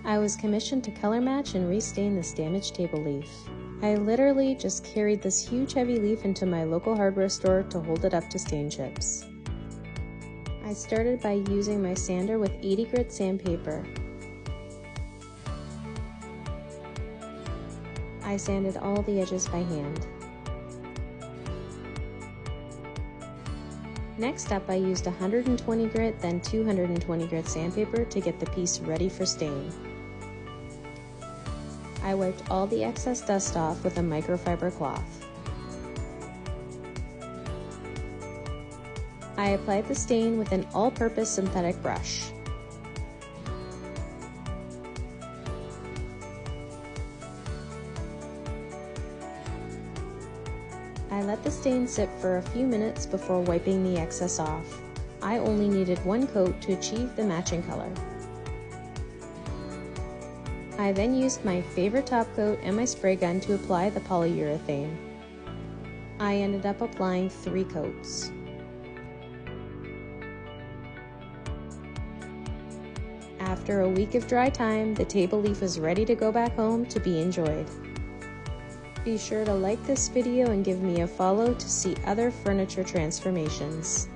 I was commissioned to color match and restain this damaged table leaf. I literally just carried this huge heavy leaf into my local hardware store to hold it up to stain chips. I started by using my sander with 80 grit sandpaper. I sanded all the edges by hand. Next up, I used 120 grit, then 220 grit sandpaper to get the piece ready for stain. I wiped all the excess dust off with a microfiber cloth. I applied the stain with an all-purpose synthetic brush. I let the stain sit for a few minutes before wiping the excess off. I only needed one coat to achieve the matching color. I then used my favorite top coat and my spray gun to apply the polyurethane. I ended up applying 3 coats. After a week of dry time, the table leaf was ready to go back home to be enjoyed. Be sure to like this video and give me a follow to see other furniture transformations.